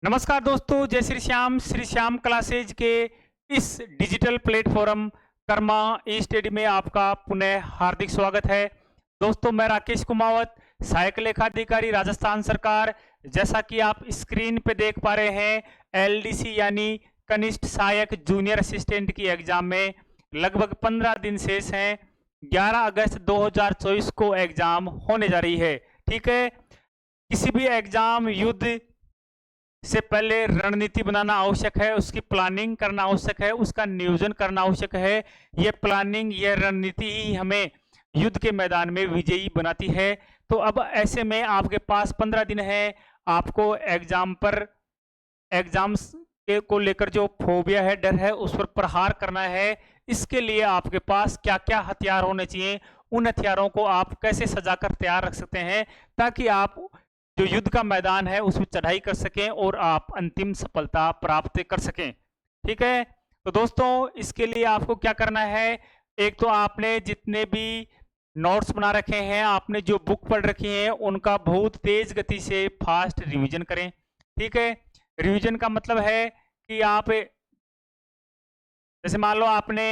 नमस्कार दोस्तों, जय श्री श्याम क्लासेज के इस डिजिटल प्लेटफॉर्म कर्मा ई स्टडी में आपका पुनः हार्दिक स्वागत है। दोस्तों, मैं राकेश कुमावत, सहायक लेखाधिकारी राजस्थान सरकार। जैसा कि आप स्क्रीन पे देख पा रहे हैं, एलडीसी यानी कनिष्ठ सहायक जूनियर असिस्टेंट की एग्जाम में लगभग 15 दिन शेष हैं। 11 अगस्त 2024 को एग्जाम होने जा रही है। ठीक है, किसी भी एग्जाम युद्ध से पहले रणनीति बनाना आवश्यक है, उसकी प्लानिंग करना आवश्यक है, उसका नियोजन करना आवश्यक है। ये प्लानिंग, ये रणनीति ही हमें युद्ध के मैदान में विजयी बनाती है। तो अब ऐसे में आपके पास 15 दिन है। आपको एग्जाम्स के को लेकर जो फोबिया है, डर है, उस पर प्रहार करना है। इसके लिए आपके पास क्या क्या हथियार होने चाहिए, उन हथियारों को आप कैसे सजाकर तैयार रख सकते हैं ताकि आप जो युद्ध का मैदान है उसमें चढ़ाई कर सकें और आप अंतिम सफलता प्राप्त कर सकें। ठीक है, तो दोस्तों इसके लिए आपको क्या करना है, एक तो आपने जितने भी नोट्स बना रखे हैं, आपने जो बुक पढ़ रखी है, उनका बहुत तेज गति से फास्ट रिवीजन करें। ठीक है, रिवीजन का मतलब है कि आप जैसे मान लो आपने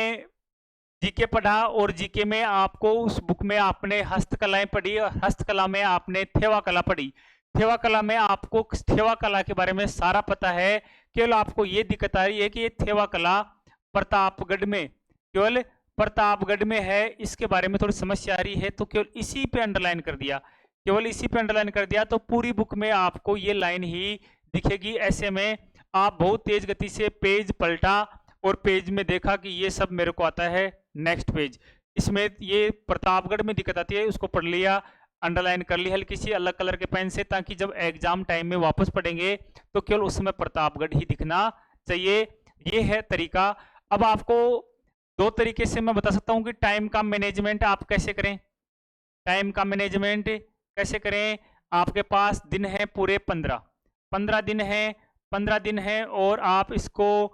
जीके पढ़ा और जीके में आपको उस बुक में आपने हस्तकलाएं पढ़ी और हस्तकला में आपने थेवा कला पढ़ी। थेवा कला में आपको थेवा कला के बारे में सारा पता है, केवल आपको ये दिक्कत आ रही है कि ये थेवा कला प्रतापगढ़ में, केवल प्रतापगढ़ में है, इसके बारे में थोड़ी समस्या आ रही है। तो केवल इसी पे अंडरलाइन कर दिया, केवल इसी पे अंडरलाइन कर दिया, तो पूरी बुक में आपको ये लाइन ही दिखेगी। ऐसे में आप बहुत तेज गति से पेज पलटा और पेज में देखा कि ये सब मेरे को आता है, नेक्स्ट पेज, इसमें ये प्रतापगढ़ में दिक्कत आती है, उसको पढ़ लिया, अंडरलाइन कर ली हल्की सी अलग कलर के पेन से, ताकि जब एग्जाम टाइम में वापस पढ़ेंगे तो केवल उस समय प्रतापगढ़ ही दिखना चाहिए। ये है तरीका। अब आपको दो तरीके से मैं बता सकता हूँ कि टाइम का मैनेजमेंट आप कैसे करें। टाइम का मैनेजमेंट कैसे करें, आपके पास दिन है पूरे 15 दिन है, 15 दिन है, और आप इसको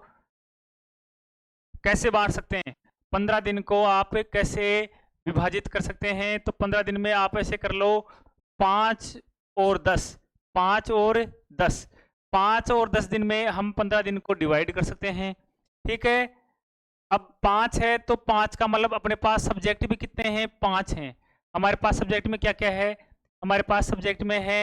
कैसे बांट सकते हैं, 15 दिन को आप कैसे विभाजित कर सकते हैं। तो 15 दिन में आप ऐसे कर लो, 5 और 10, 5 और 10, 5 और 10 दिन में हम 15 दिन को डिवाइड कर सकते हैं। ठीक है, अब 5 है तो 5 का मतलब अपने पास सब्जेक्ट भी कितने हैं, 5 हैं। हमारे पास सब्जेक्ट में क्या क्या है, हमारे पास सब्जेक्ट में है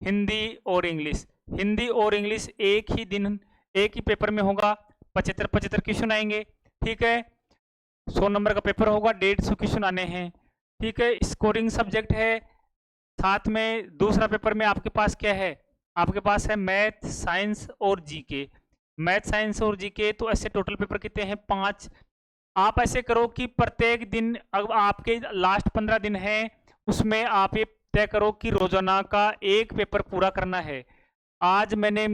हिंदी और इंग्लिश। हिंदी और इंग्लिश एक ही दिन, एक ही पेपर में होगा, 75 क्वेश्चन आएंगे। ठीक है, 100 नंबर का पेपर होगा, 150 क्वेश्चन आने हैं। ठीक है, स्कोरिंग सब्जेक्ट है। साथ में दूसरा पेपर में आपके पास क्या है, आपके पास है मैथ, साइंस और जीके। मैथ, साइंस और जीके, तो ऐसे टोटल पेपर कितने हैं, 5। आप ऐसे करो कि प्रत्येक दिन, अब आपके लास्ट 15 दिन है, उसमें आप ये तय करो कि रोजाना का एक पेपर पूरा करना है। आज मैंने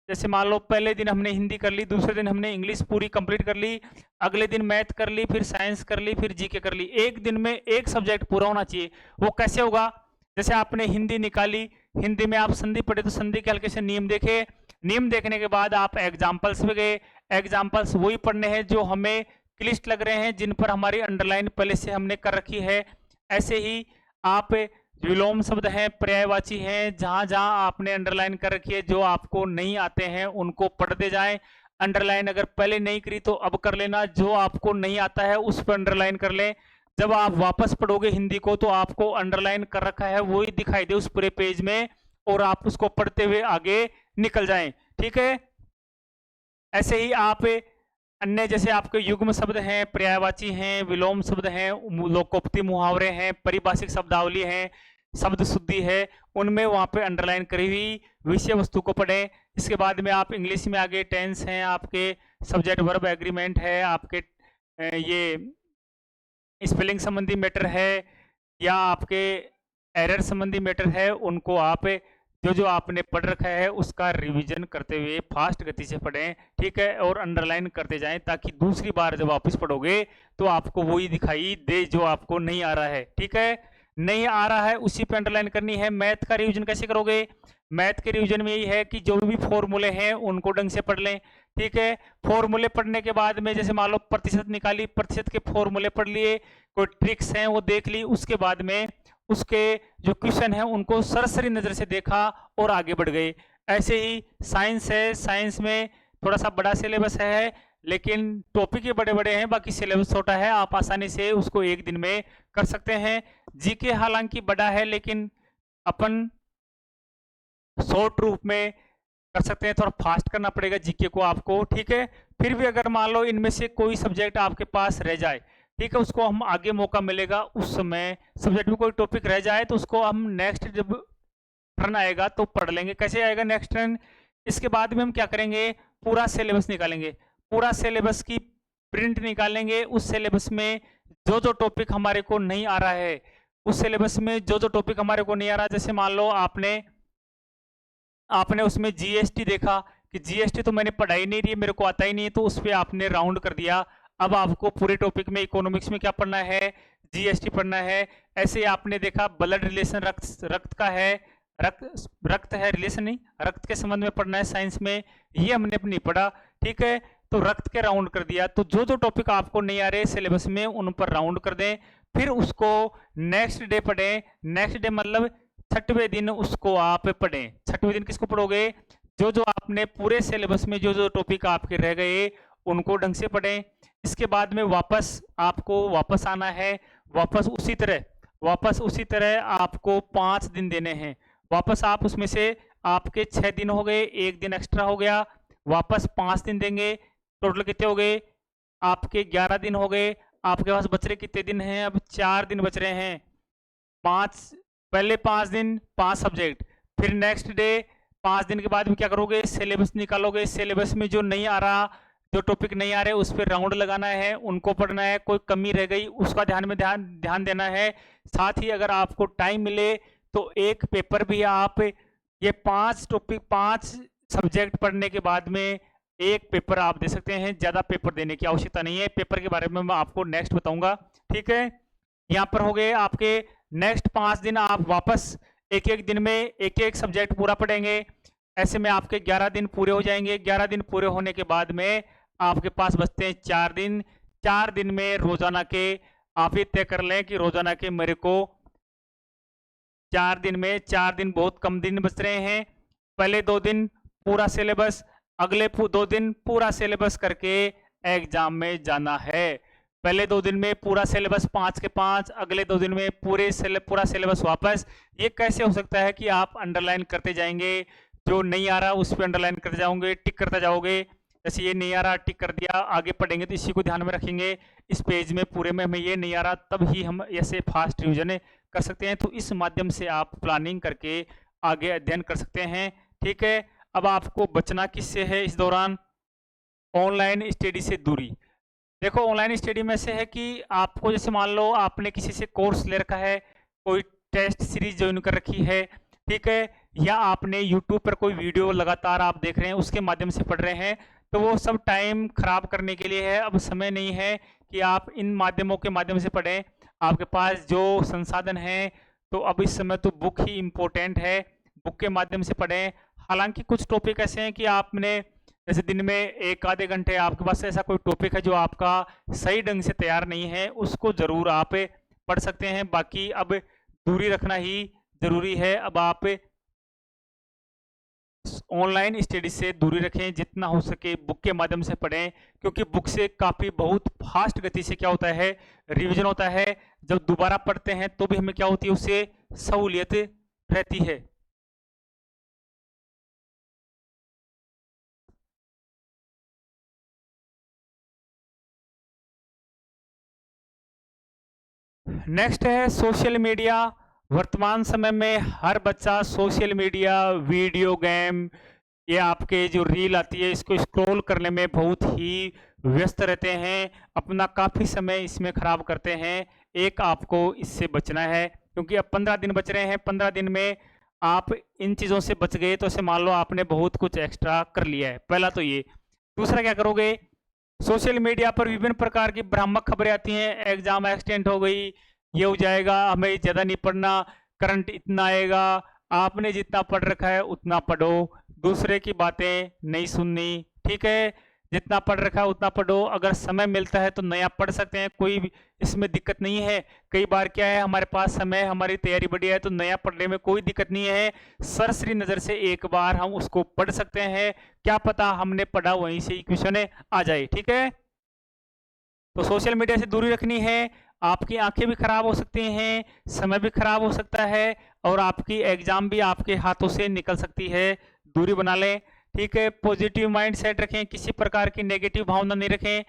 जैसे मान लो पहले दिन हमने हिंदी कर ली, दूसरे दिन हमने इंग्लिश पूरी कंप्लीट कर ली, अगले दिन मैथ कर ली, फिर साइंस कर ली, फिर जीके कर ली। एक दिन में एक सब्जेक्ट पूरा होना चाहिए। वो कैसे होगा, जैसे आपने हिंदी निकाली, हिंदी में आप संधि पढ़े तो संधि के हल्के से नियम देखे, नियम देखने के बाद आप एग्जाम्पल्स पे गए, एग्जाम्पल्स वही पढ़ने हैं जो हमें क्लिष्ट लग रहे हैं, जिन पर हमारी अंडरलाइन पहले से हमने कर रखी है। ऐसे ही आप विलोम शब्द हैं, पर्यायवाची हैं, जहां जहां आपने अंडरलाइन कर रखी है, जो आपको नहीं आते हैं उनको पढ़ते जाएं। अंडरलाइन अगर पहले नहीं करी तो अब कर लेना, जो आपको नहीं आता है उस पर अंडरलाइन कर लें। जब आप वापस पढ़ोगे हिंदी को तो आपको अंडरलाइन कर रखा है वही दिखाई दे उस पूरे पेज में, और आप उसको पढ़ते हुए आगे निकल जाएं। ठीक है, ऐसे ही आप अन्य जैसे आपके युग्म शब्द हैं, पर्यायवाची हैं, विलोम शब्द हैं, लोकोक्ति मुहावरे हैं, परिभाषिक शब्दावली हैं, शब्द शुद्धि है, उनमें वहाँ पे अंडरलाइन करी हुई विषय वस्तु को पढ़ें। इसके बाद में आप इंग्लिश में आगे टेंस हैं, आपके सब्जेक्ट वर्ब एग्रीमेंट है, आपके ये स्पेलिंग संबंधी मैटर है, या आपके एरर संबंधी मैटर है, उनको आप जो जो आपने पढ़ रखा है उसका रिवीजन करते हुए फास्ट गति से पढ़ें। ठीक है, और अंडरलाइन करते जाएं ताकि दूसरी बार जब वापस पढ़ोगे तो आपको वही दिखाई दे जो आपको नहीं आ रहा है। ठीक है, नहीं आ रहा है उसी पे अंडरलाइन करनी है। मैथ का रिवीजन कैसे करोगे, मैथ के रिवीजन में यही है कि जो भी फॉर्मूले हैं उनको ढंग से पढ़ लें। ठीक है, फॉर्मूले पढ़ने के बाद में जैसे मान लो प्रतिशत निकाली, प्रतिशत के फॉर्मूले पढ़ लिए, कोई ट्रिक्स हैं वो देख ली, उसके बाद में उसके जो क्वेश्चन है उनको सरसरी नजर से देखा और आगे बढ़ गए। ऐसे ही साइंस है, साइंस में थोड़ा सा बड़ा सिलेबस है, लेकिन टॉपिक ही बड़े बड़े हैं, बाकी सिलेबस छोटा है, आप आसानी से उसको एक दिन में कर सकते हैं। जीके हालांकि बड़ा है, लेकिन अपन शॉर्ट रूप में कर सकते हैं, थोड़ा फास्ट करना पड़ेगा जीके को आपको, ठीक है। फिर भी अगर मान लो इनमें से कोई सब्जेक्ट आपके पास रह जाए, ठीक है, उसको हम आगे मौका मिलेगा, उस समय सब्जेक्ट में कोई टॉपिक रह जाए तो उसको हम नेक्स्ट जब टर्न आएगा तो पढ़ लेंगे। कैसे आएगा नेक्स्ट टर्न? इसके बाद में हम क्या करेंगे, पूरा सिलेबस निकालेंगे, पूरा सिलेबस की प्रिंट निकालेंगे। उस सिलेबस में जो जो टॉपिक हमारे को नहीं आ रहा है, उस सिलेबस में जो जो टॉपिक हमारे को नहीं आ रहा, जैसे मान लो आपने उसमें जीएसटी देखा कि जीएसटी तो मैंने पढ़ाई नहीं रही, मेरे को आता ही नहीं है, तो उस पर आपने राउंड कर दिया। अब आपको पूरे टॉपिक में इकोनॉमिक्स में क्या पढ़ना है, जीएसटी पढ़ना है। ऐसे आपने देखा ब्लड रिलेशन, रक्त का है, रक्त है, रिलेशन नहीं, रक्त के संबंध में पढ़ना है साइंस में, ये हमने नहीं पढ़ा, ठीक है, तो रक्त के राउंड कर दिया। तो जो जो टॉपिक आपको नहीं आ रहे सिलेबस में उन पर राउंड कर दें, फिर उसको नेक्स्ट डे पढ़ें। नेक्स्ट डे मतलब छठवें दिन उसको आप पढ़ें। छठवें दिन किसको पढ़ोगे, जो जो आपने पूरे सिलेबस में जो जो टॉपिक आपके रह गए उनको ढंग से पढ़ें। इसके बाद में आपको वापस आना है, वापस उसी तरह आपको 5 दिन देने हैं। वापस आप उसमें से आपके 6 दिन हो गए, 1 दिन एक्स्ट्रा हो गया, वापस 5 दिन देंगे, टोटल कितने हो गए आपके 11 दिन हो गए। आपके पास बच रहे कितने दिन हैं, अब 4 दिन बच रहे हैं। 5 पहले 5 दिन 5 सब्जेक्ट, फिर नेक्स्ट डे 5 दिन के बाद में क्या करोगे, सिलेबस निकालोगे। सिलेबस में जो नहीं आ रहा, जो टॉपिक नहीं आ रहे, उस पर राउंड लगाना है, उनको पढ़ना है। कोई कमी रह गई उसका ध्यान देना है। साथ ही अगर आपको टाइम मिले तो एक पेपर भी आप ये 5 सब्जेक्ट पढ़ने के बाद में एक पेपर आप दे सकते हैं। ज़्यादा पेपर देने की आवश्यकता नहीं है। पेपर के बारे में मैं आपको नेक्स्ट बताऊंगा, ठीक है। यहाँ पर हो गए आपके नेक्स्ट 5 दिन, आप वापस एक एक दिन में एक एक सब्जेक्ट पूरा पढ़ेंगे। ऐसे में आपके 11 दिन पूरे हो जाएंगे। 11 दिन पूरे होने के बाद में आपके पास बचते हैं 4 दिन। 4 दिन में रोजाना के आप ये तय कर लें कि रोजाना के मेरे को 4 दिन में 4 दिन बहुत कम दिन बच रहे हैं। पहले 2 दिन पूरा सिलेबस, अगले 2 दिन पूरा सिलेबस करके एग्जाम में जाना है। पहले 2 दिन में पूरा सिलेबस 5 के 5, अगले 2 दिन में पूरा सिलेबस वापस। ये कैसे हो सकता है कि आप अंडरलाइन करते जाएंगे, जो नहीं आ रहा उस पर अंडरलाइन करते जाओगे, टिक करते जाओगे। जैसे ये नहीं आ रहा, टिक कर दिया, आगे पढ़ेंगे तो इसी को ध्यान में रखेंगे। इस पेज में पूरे में हमें ये नहीं आ रहा, तब ही हम ऐसे फास्ट रिविजन कर सकते हैं। तो इस माध्यम से आप प्लानिंग करके आगे अध्ययन कर सकते हैं, ठीक है। अब आपको बचना किससे है इस दौरान, ऑनलाइन स्टडी से दूरी। देखो ऑनलाइन स्टडी में से है कि आपको जैसे मान लो आपने किसी से कोर्स ले रखा है, कोई टेस्ट सीरीज ज्वाइन कर रखी है, ठीक है, या आपने यूट्यूब पर कोई वीडियो लगातार आप देख रहे हैं, उसके माध्यम से पढ़ रहे हैं, तो वो सब टाइम खराब करने के लिए है। अब समय नहीं है कि आप इन माध्यमों के माध्यम से पढ़ें। आपके पास जो संसाधन हैं, तो अब इस समय तो बुक ही इम्पोर्टेंट है, बुक के माध्यम से पढ़ें। हालांकि कुछ टॉपिक ऐसे हैं कि आपने जैसे दिन में 1 आधे घंटे आपके पास ऐसा कोई टॉपिक है जो आपका सही ढंग से तैयार नहीं है, उसको ज़रूर आप पढ़ सकते हैं। बाकी अब दूरी रखना ही ज़रूरी है। अब आप ऑनलाइन स्टडी से दूरी रखें, जितना हो सके बुक के माध्यम से पढ़ें, क्योंकि बुक से काफ़ी बहुत फास्ट गति से क्या होता है, रिवीजन होता है। जब दोबारा पढ़ते हैं तो भी हमें क्या होती है, उससे सहूलियत रहती है। नेक्स्ट है सोशल मीडिया। वर्तमान समय में हर बच्चा सोशल मीडिया, वीडियो गेम, ये आपके जो रील आती है इसको स्क्रॉल करने में बहुत ही व्यस्त रहते हैं, अपना काफ़ी समय इसमें खराब करते हैं। एक आपको इससे बचना है, क्योंकि अब 15 दिन बच रहे हैं। 15 दिन में आप इन चीज़ों से बच गए तो ऐसे मान लो आपने बहुत कुछ एक्स्ट्रा कर लिया है। पहला तो ये। दूसरा क्या करोगे, सोशल मीडिया पर विभिन्न प्रकार की भ्रामक खबरें आती हैं, एग्जाम एक्सटेंड हो गई, ये हो जाएगा, हमें ज़्यादा नहीं पढ़ना, करंट इतना आएगा, आपने जितना पढ़ रखा है उतना पढ़ो, दूसरे की बातें नहीं सुननी, ठीक है। जितना पढ़ रखा है उतना पढ़ो, अगर समय मिलता है तो नया पढ़ सकते हैं, कोई भी इसमें दिक्कत नहीं है। कई बार क्या है, हमारे पास समय, हमारी तैयारी बढ़िया है तो नया पढ़ने में कोई दिक्कत नहीं है। सरसरी नज़र से एक बार हम उसको पढ़ सकते हैं, क्या पता हमने पढ़ा वहीं से ही क्वेश्चन आ जाए। ठीक है, तो सोशल मीडिया से दूरी रखनी है। आपकी आंखें भी खराब हो सकती हैं, समय भी खराब हो सकता है, और आपकी एग्जाम भी आपके हाथों से निकल सकती है। दूरी बना लें। ठीक है, पॉजिटिव माइंड सेट रखें, किसी प्रकार की नेगेटिव भावना नहीं रखें।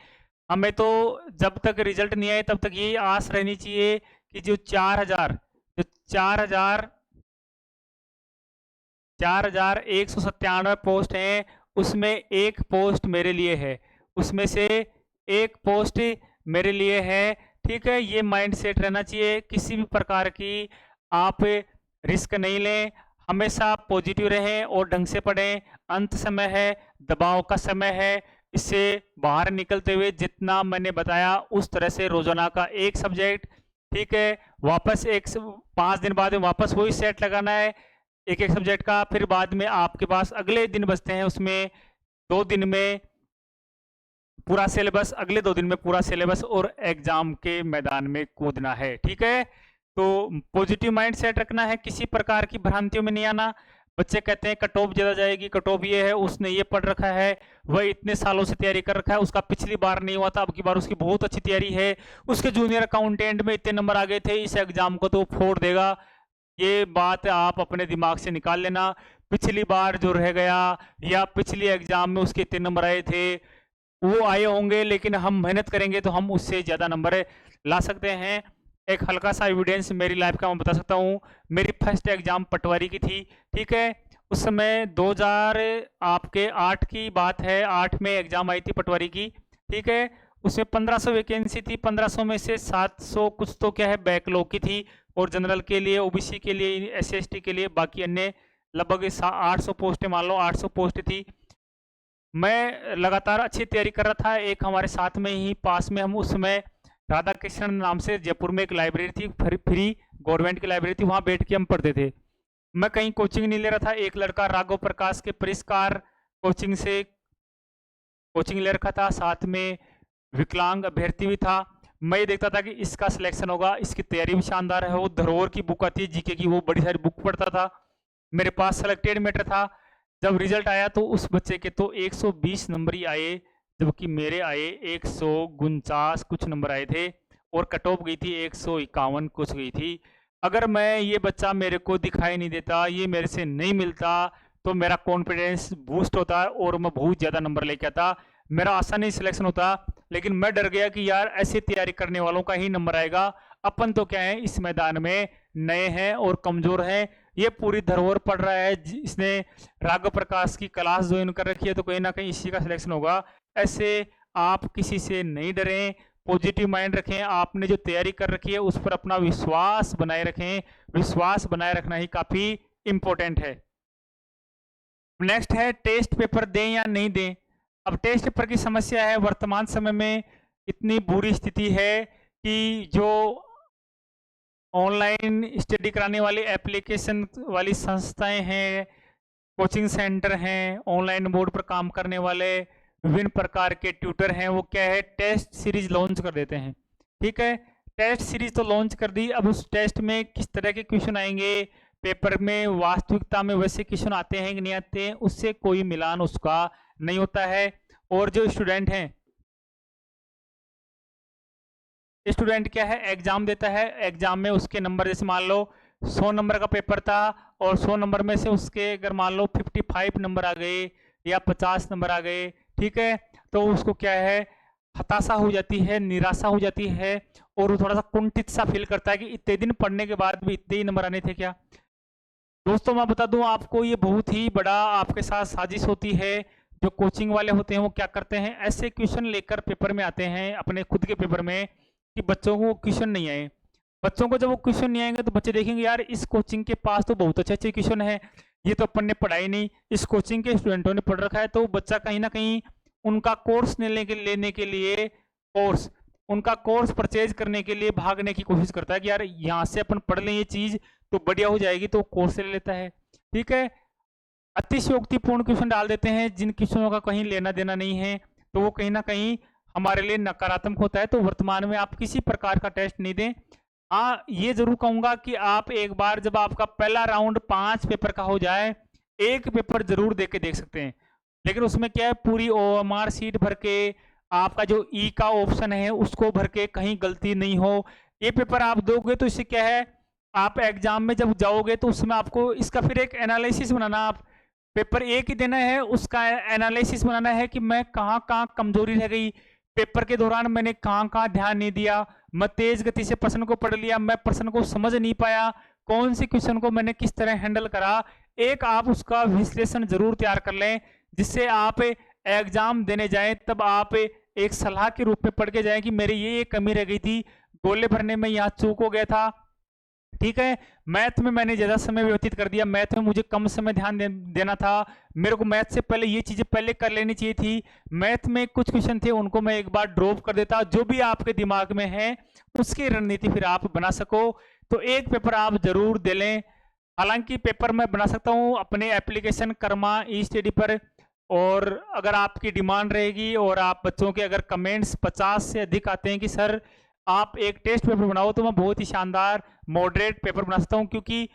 हमें तो जब तक रिजल्ट नहीं आए तब तक ये आस रहनी चाहिए कि जो 4,197 पोस्ट हैं, उसमें एक पोस्ट मेरे लिए है, उसमें से एक पोस्ट मेरे लिए है। ठीक है, ये माइंड सेट रहना चाहिए। किसी भी प्रकार की आप रिस्क नहीं लें, हमेशा पॉजिटिव रहें और ढंग से पढ़ें। अंत समय है, दबाव का समय है, इससे बाहर निकलते हुए जितना मैंने बताया उस तरह से रोजाना का एक सब्जेक्ट, ठीक है, वापस 5 दिन बाद में वापस वही सेट लगाना है एक एक सब्जेक्ट का। फिर बाद में आपके पास अगले दिन बचते हैं, उसमें 2 दिन में पूरा सिलेबस, अगले 2 दिन में पूरा सिलेबस और एग्जाम के मैदान में कूदना है। ठीक है, तो पॉजिटिव माइंड सेट रखना है, किसी प्रकार की भ्रांतियों में नहीं आना। बच्चे कहते हैं कट ऑफ ज्यादा जाएगी, कट ऑफ ये है, उसने ये पढ़ रखा है, वह इतने सालों से तैयारी कर रखा है, उसका पिछली बार नहीं हुआ था, अब की बार उसकी बहुत अच्छी तैयारी है, उसके जूनियर अकाउंटेंट में इतने नंबर आ गए थे, इस एग्जाम को तो फोड़ देगा। ये बात आप अपने दिमाग से निकाल लेना। पिछली बार जो रह गया या पिछली एग्जाम में उसके इतने नंबर आए थे, वो आए होंगे, लेकिन हम मेहनत करेंगे तो हम उससे ज़्यादा नंबर ला सकते हैं। एक हल्का सा एविडेंस मेरी लाइफ का मैं बता सकता हूँ। मेरी फर्स्ट एग्जाम पटवारी की थी। ठीक है, उस समय 2008 की बात है, 8 में एग्जाम आई थी पटवारी की। ठीक है, उसमें 1500 वैकेंसी थी, 1500 में से 700 कुछ तो क्या है बैकलॉग की थी, और जनरल के लिए, ओबीसी के लिए, SC/ST के लिए, बाकी अन्य लगभग 800 पोस्टें, मान लो 800 पोस्ट थी। मैं लगातार अच्छी तैयारी कर रहा था। एक हमारे साथ में ही पास में, हम उस समय राधा कृष्ण नाम से जयपुर में एक लाइब्रेरी थी, फ्री गवर्नमेंट की लाइब्रेरी थी, वहाँ बैठ के हम पढ़ते थे। मैं कहीं कोचिंग नहीं ले रहा था। एक लड़का राघव प्रकाश के परिष्कार कोचिंग से कोचिंग ले रखा था, साथ में विकलांग अभ्यर्थी भी था। मैं ये देखता था कि इसका सिलेक्शन होगा, इसकी तैयारी भी शानदार है। वो धरोहर की बुक आती है जीके की, वो बड़ी सारी बुक पढ़ता था। मेरे पास सेलेक्टेड मैटर था। जब रिजल्ट आया तो उस बच्चे के तो 120 नंबर ही आए, जबकि मेरे आए 149 कुछ नंबर आए थे, और कट ऑफ गई थी 151 कुछ गई थी। अगर मैं ये बच्चा मेरे को दिखाई नहीं देता, ये मेरे से नहीं मिलता, तो मेरा कॉन्फिडेंस बूस्ट होता और मैं बहुत ज़्यादा नंबर लेके आता, मेरा आसानी सिलेक्शन होता। लेकिन मैं डर गया कि यार ऐसी तैयारी करने वालों का ही नंबर आएगा, अपन तो क्या है इस मैदान में नए हैं और कमज़ोर हैं। ये पूरी धरोहर पढ़ रहा है, इसने राघव प्रकाश की क्लास ज्वाइन कर रखी है, तो कहीं ना कहीं इसी का सिलेक्शन होगा। ऐसे आप किसी से नहीं डरें, पॉजिटिव माइंड रखें, आपने जो तैयारी कर रखी है उस पर अपना विश्वास बनाए रखें। विश्वास बनाए रखना ही काफ़ी इम्पोर्टेंट है। नेक्स्ट है टेस्ट पेपर दें या नहीं दें। अब टेस्ट पेपर की समस्या है, वर्तमान समय में इतनी बुरी स्थिति है कि जो ऑनलाइन स्टडी कराने वाली एप्लीकेशन वाली संस्थाएं हैं, कोचिंग सेंटर हैं, ऑनलाइन बोर्ड पर काम करने वाले विभिन्न प्रकार के ट्यूटर हैं, वो क्या है टेस्ट सीरीज लॉन्च कर देते हैं। ठीक है, टेस्ट सीरीज तो लॉन्च कर दी, अब उस टेस्ट में किस तरह के क्वेश्चन आएंगे, पेपर में वास्तविकता में वैसे क्वेश्चन आते हैं कि नहीं आते हैं, उससे कोई मिलान उसका नहीं होता है। और जो स्टूडेंट हैं, स्टूडेंट क्या है एग्जाम देता है, एग्जाम में उसके नंबर जैसे मान लो 100 नंबर का पेपर था, और 100 नंबर में से उसके अगर मान लो 55 नंबर आ गए या 50 नंबर आ गए, ठीक है, तो उसको क्या है हताशा हो जाती है, निराशा हो जाती है, और वो थोड़ा सा कुंठित सा फील करता है कि इतने दिन पढ़ने के बाद भी इतने ही नंबर आने थे क्या। दोस्तों मैं बता दूं आपको, ये बहुत ही बड़ा आपके साथ साजिश होती है। जो कोचिंग वाले होते हैं वो क्या करते हैं, ऐसे क्वेश्चन लेकर पेपर में आते हैं अपने खुद के पेपर में कि बच्चों को क्वेश्चन नहीं आए। बच्चों को जब वो क्वेश्चन नहीं आएंगे तो बच्चे देखेंगे यार इस कोचिंग के पास तो बहुत अच्छे अच्छे क्वेश्चन है, ये तो अपन ने पढ़ाई नहीं, इस कोचिंग के स्टूडेंटों ने पढ़ रखा है। तो बच्चा कहीं ना कहीं उनका कोर्स लेने के लिए उनका कोर्स परचेज करने के लिए भागने की कोशिश करता है कि यार यहाँ से अपन पढ़ लें ये चीज तो बढ़िया हो जाएगी, तो कोर्स ले लेता है। ठीक है, अतिशयोक्तिपूर्ण क्वेश्चन डाल देते हैं जिन क्वेश्चनों का कहीं लेना देना नहीं है। तो वो कहीं ना कहीं हमारे लिए नकारात्मक होता है। तो वर्तमान में आप किसी प्रकार का टेस्ट नहीं दें। हाँ, ये जरूर कहूंगा कि आप एक बार जब आपका पहला राउंड 5 पेपर का हो जाए, एक पेपर जरूर दे के देख सकते हैं। लेकिन उसमें क्या है, पूरी OMR सीट भर के आपका जो ई का ऑप्शन है उसको भर के कहीं गलती नहीं हो। ये पेपर आप दोगे तो इससे क्या है, आप एग्जाम में जब जाओगे तो उसमें आपको इसका फिर एक एनालिसिस बनाना, आप पेपर एक ही देना है, उसका एनालिसिस बनाना है कि मैं कहाँ कहाँ कमजोरी रह गई, पेपर के दौरान मैंने कहाँ कहाँ ध्यान नहीं दिया, मैं तेज गति से प्रश्न को पढ़ लिया, मैं प्रश्न को समझ नहीं पाया, कौन से क्वेश्चन को मैंने किस तरह हैंडल करा। एक आप उसका विश्लेषण जरूर तैयार कर लें, जिससे आप एग्जाम देने जाएं तब आप एक सलाह के रूप में पढ़ के जाएं कि मेरी ये कमी रह गई थी, गोले भरने में यहाँ चूक हो गया था। ठीक है, मैथ में मैंने ज्यादा समय व्यतीत कर दिया, मैथ में मुझे कम समय ध्यान देना था, मेरे को मैथ से पहले ये चीजें पहले कर लेनी चाहिए थी, मैथ में कुछ क्वेश्चन थे उनको मैं एक बार ड्रॉप कर देता। जो भी आपके दिमाग में है उसकी रणनीति फिर आप बना सको। तो एक पेपर आप जरूर दे लें। हालांकि पेपर मैं बना सकता हूँ अपने एप्लीकेशन कर्मा ई स्टडी पर, और अगर आपकी डिमांड रहेगी और आप बच्चों के अगर कमेंट्स 50 से अधिक आते हैं कि सर आप एक टेस्ट पेपर बनाओ, तो मैं बहुत ही शानदार मॉडरेट पेपर बना सकता हूँ। क्योंकि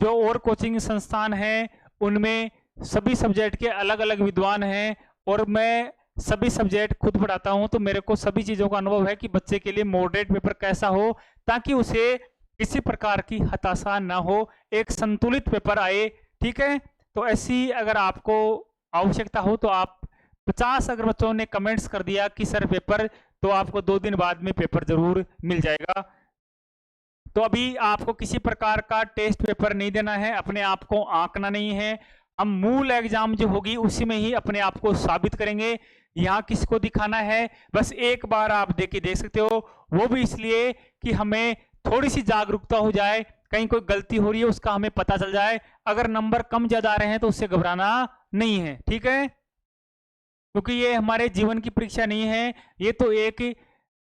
जो और कोचिंग संस्थान हैं उनमें सभी सब्जेक्ट के अलग अलग विद्वान हैं और मैं सभी सब्जेक्ट खुद पढ़ाता हूँ, तो मेरे को सभी चीज़ों का अनुभव है कि बच्चे के लिए मॉडरेट पेपर कैसा हो ताकि उसे किसी प्रकार की हताशा ना हो, एक संतुलित पेपर आए। ठीक है, तो ऐसी अगर आपको आवश्यकता हो तो आप 50 अगर बच्चों ने कमेंट्स कर दिया कि सर पेपर, तो आपको 2 दिन बाद में पेपर जरूर मिल जाएगा। तो अभी आपको किसी प्रकार का टेस्ट पेपर नहीं देना है, अपने आप को आंकना नहीं है। हम मूल एग्जाम जो होगी उसी में ही अपने आप को साबित करेंगे। यहाँ किसको दिखाना है, बस एक बार आप देख सकते हो, वो भी इसलिए कि हमें थोड़ी सी जागरूकता हो जाए, कहीं कोई गलती हो रही है उसका हमें पता चल जाए। अगर नंबर कम ज्यादा आ रहे हैं तो उससे घबराना नहीं है। ठीक है, क्योंकि ये हमारे जीवन की परीक्षा नहीं है, ये तो एक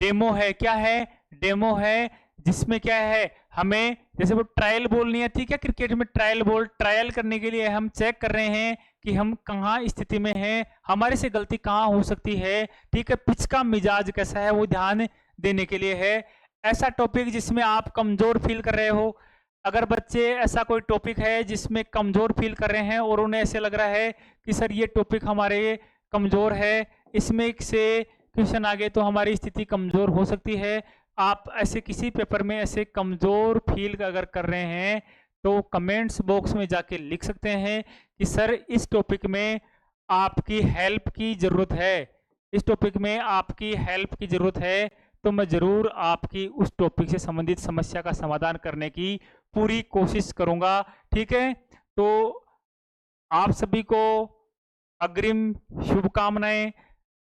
डेमो है। क्या है, डेमो है, जिसमें क्या है, हमें जैसे वो ट्रायल बॉल नहीं आती क्या क्रिकेट में, ट्रायल बॉल, ट्रायल करने के लिए हम चेक कर रहे हैं कि हम कहाँ स्थिति में हैं, हमारे से गलती कहाँ हो सकती है। ठीक है, पिच का मिजाज कैसा है वो ध्यान देने के लिए है। ऐसा टॉपिक जिसमें आप कमजोर फील कर रहे हो, अगर बच्चे ऐसा कोई टॉपिक है जिसमें कमजोर फील कर रहे हैं और उन्हें ऐसे लग रहा है कि सर ये टॉपिक हमारे कमजोर है, इसमें से क्वेश्चन आगे तो हमारी स्थिति कमजोर हो सकती है, आप ऐसे किसी पेपर में ऐसे कमजोर फील अगर कर रहे हैं तो कमेंट्स बॉक्स में जाके लिख सकते हैं कि सर इस टॉपिक में आपकी हेल्प की जरूरत है, इस टॉपिक में आपकी हेल्प की जरूरत है, तो मैं जरूर आपकी उस टॉपिक से संबंधित समस्या का समाधान करने की पूरी कोशिश करूंगा। ठीक है, तो आप सभी को अग्रिम शुभकामनाएं,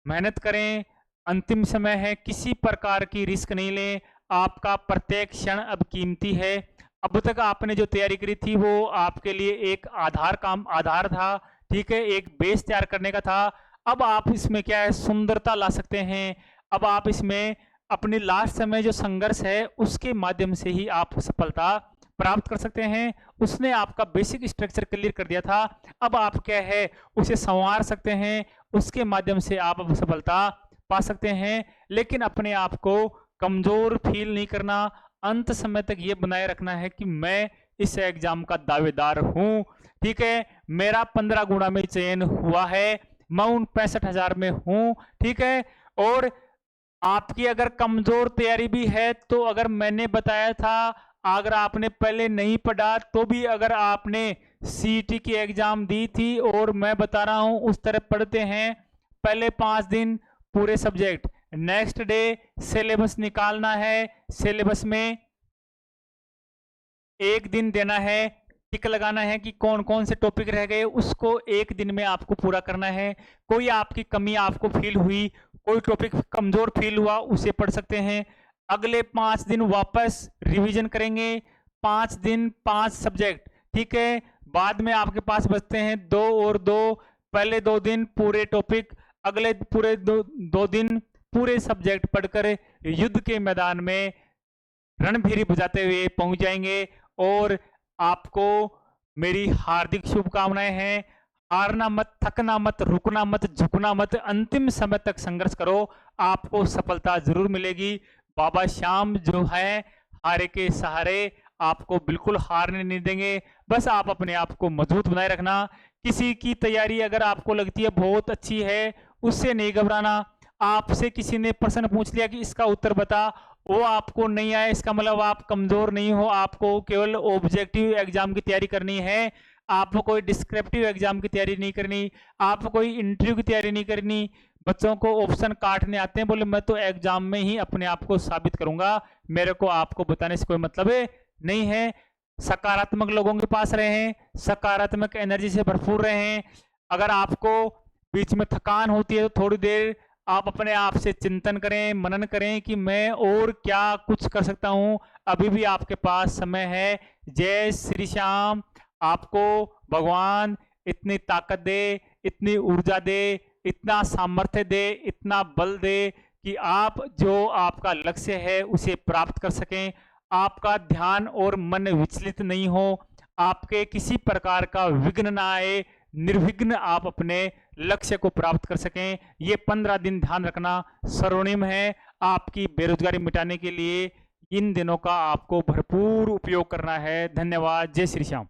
मेहनत करें, अंतिम समय है, किसी प्रकार की रिस्क नहीं लें, आपका प्रत्येक क्षण अब कीमती है। अब तक आपने जो तैयारी करी थी वो आपके लिए एक आधार था। ठीक है, एक बेस तैयार करने का था। अब आप इसमें क्या है, सुंदरता ला सकते हैं। अब आप इसमें अपनी लास्ट समय जो संघर्ष है उसके माध्यम से ही आप सफलता प्राप्त कर सकते हैं। उसने आपका बेसिक स्ट्रक्चर क्लियर कर दिया था, अब आप क्या है उसे संवार सकते हैं, उसके माध्यम से आप अब सफलता पा सकते हैं। लेकिन अपने आप को कमजोर फील नहीं करना, अंत समय तक ये बनाए रखना है कि मैं इस एग्जाम का दावेदार हूं। ठीक है, मेरा 15 गुणा में चयन हुआ है, मैं उन 65,000 में हूं। ठीक है, और आपकी अगर कमजोर तैयारी भी है तो अगर मैंने बताया था, अगर आपने पहले नहीं पढ़ा तो भी अगर आपने सीईटी की एग्जाम दी थी और मैं बता रहा हूं उस तरह पढ़ते हैं, पहले 5 दिन पूरे सब्जेक्ट, नेक्स्ट डे सिलेबस निकालना है, सिलेबस में 1 दिन देना है, टिक लगाना है कि कौन कौन से टॉपिक रह गए, उसको 1 दिन में आपको पूरा करना है। कोई आपकी कमी आपको फील हुई, कोई टॉपिक कमजोर फील हुआ, उसे पढ़ सकते हैं। अगले 5 दिन वापस रिवीजन करेंगे, 5 दिन 5 सब्जेक्ट। ठीक है, बाद में आपके पास बचते हैं 2 और 2, पहले 2 दिन पूरे टॉपिक, अगले पूरे दो दिन पूरे सब्जेक्ट पढ़कर युद्ध के मैदान में रणभेरी बजाते हुए पहुंच जाएंगे। और आपको मेरी हार्दिक शुभकामनाएं हैं। हारना मत, थकना मत, रुकना मत, झुकना मत, अंतिम समय तक संघर्ष करो, आपको सफलता जरूर मिलेगी। बाबा श्याम जो है हारे के सहारे आपको बिल्कुल हारने नहीं देंगे। बस आप अपने आप को मजबूत बनाए रखना। किसी की तैयारी अगर आपको लगती है बहुत अच्छी है, उससे नहीं घबराना। आपसे किसी ने प्रश्न पूछ लिया कि इसका उत्तर बता, वो आपको नहीं आया इसका मतलब आप कमजोर नहीं हो। आपको केवल ऑब्जेक्टिव एग्जाम की तैयारी करनी है, आपको कोई डिस्क्रिप्टिव एग्जाम की तैयारी नहीं करनी, आपको कोई इंटरव्यू की तैयारी नहीं करनी। बच्चों को ऑप्शन काटने आते हैं, बोले मैं तो एग्जाम में ही अपने आप को साबित करूंगा, मेरे को आपको बताने से कोई मतलब नहीं है। सकारात्मक लोगों के पास रहें, सकारात्मक एनर्जी से भरपूर रहें। अगर आपको बीच में थकान होती है तो थोड़ी देर आप अपने आप से चिंतन करें, मनन करें कि मैं और क्या कुछ कर सकता हूं, अभी भी आपके पास समय है। जय श्री श्याम। आपको भगवान इतनी ताकत दे, इतनी ऊर्जा दे, इतना सामर्थ्य दे, इतना बल दे कि आप जो आपका लक्ष्य है उसे प्राप्त कर सकें। आपका ध्यान और मन विचलित नहीं हो, आपके किसी प्रकार का विघ्न ना आए, निर्विघ्न आप अपने लक्ष्य को प्राप्त कर सकें। ये 15 दिन ध्यान रखना सर्वनिम है। आपकी बेरोजगारी मिटाने के लिए इन दिनों का आपको भरपूर उपयोग करना है। धन्यवाद। जय श्री श्याम।